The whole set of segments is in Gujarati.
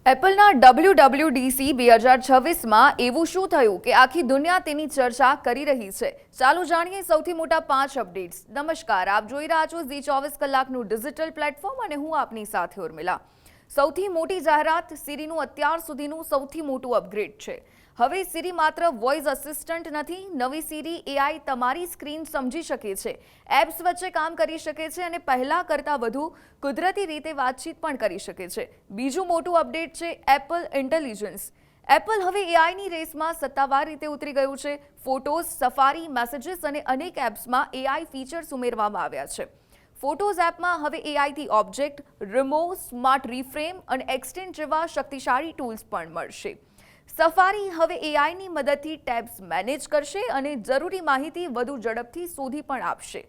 એપલના WWDC 2026માં એવું શું થયું કે આખી દુનિયા તેની ચર્ચા કરી રહી છે? ચાલો જાણીએ સૌથી મોટા 5 અપડેટ્સ. નમસ્કાર, આપ જોઈ રહ્યા છો ઝી 24 કલાકનું ડિજિટલ પ્લેટફોર્મ અને હું આપની સાથે ઉર્મિલા. સૌથી મોટી જાહેરાત સિરીનું અત્યાર સુધીનું સૌથી મોટું અપગ્રેડ છે. હવે સિરી માત્ર વોઇસ અસિસ્ટન્ટ નથી, નવી સિરી એઆઈ તમારી સ્ક્રીન સમજી શકે છે, એપ્સ વચ્ચે કામ કરી શકે છે અને પહેલા કરતાં વધુ કુદરતી રીતે વાતચીત પણ કરી શકે છે. બીજું મોટું અપડેટ છે એપલ ઇન્ટેલિજન્સ. એપલ હવે એઆઈની રેસમાં સત્તાવાર રીતે ઉતરી ગયું છે. ફોટોઝ, સફારી, મેસેજીસ અને અનેક એપ્સમાં એઆઈ ફીચર્સ ઉમેરવામાં આવ્યા છે. ફોટોઝ એપમાં હવે એઆઈથી ઓબ્જેક્ટ, રિમૂવ, સ્માર્ટ રીફ્રેમ અને એક્સટેન્ડ જેવા શક્તિશાળી ટૂલ્સ પણ મળશે. સફારી હવે એઆઈની મદદથી ટેબ્સ મેનેજ કરશે અને જરૂરી માહિતી વધુ ઝડપથી શોધી પણ આપશે.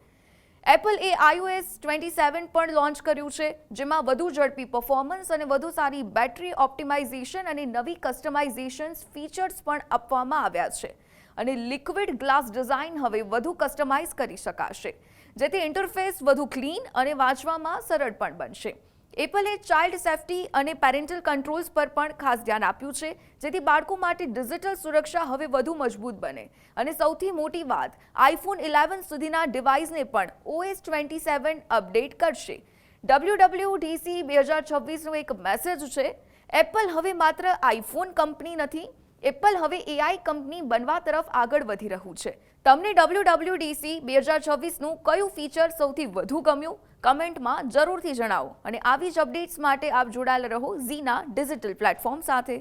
એપલએ iOS 27 પણ લોન્ચ કર્યું છે, જેમાં વધુ ઝડપી પરફોર્મન્સ અને વધુ સારી બેટરી ઓપ્ટિમાઇઝેશન અને નવી કસ્ટમાઇઝેશન ફીચર્સ પણ આપવામાં આવ્યા છે. અને લિક્વિડ ગ્લાસ ડિઝાઇન હવે વધુ કસ્ટમાઇઝ કરી શકાશે, જેથી ઇન્ટરફેસ વધુ ક્લીન અને વાંચવામાં સરળ પણ બનશે. એપલે ચાઇલ્ડ સેફ્ટી અને પેરેન્ટલ કંટ્રોલ્સ પર પણ ખાસ ધ્યાન આપ્યું છે, જેથી બાળકો માટે ડિજિટલ સુરક્ષા હવે વધુ મજબૂત બને. અને સૌથી મોટી વાત, આઈફોન 11 સુધીના ડિવાઇસને પણ OS 27 અપડેટ કરશે. WWDC 2026નો એક મેસેજ છે, એપલ હવે માત્ર આઈફોન કંપની નથી, એપલ હવે એઆઈ કંપની બનવા તરફ આગળ વધી રહ્યું છે. તમને WWDC 2026નું કયું ફીચર સૌથી વધુ ગમ્યું? કમેન્ટમાં જરૂરથી જણાવો. અને આવી જ અપડેટ્સ માટે આપ જોડાયેલા રહો ઝીના ડિજિટલ પ્લેટફોર્મ સાથે.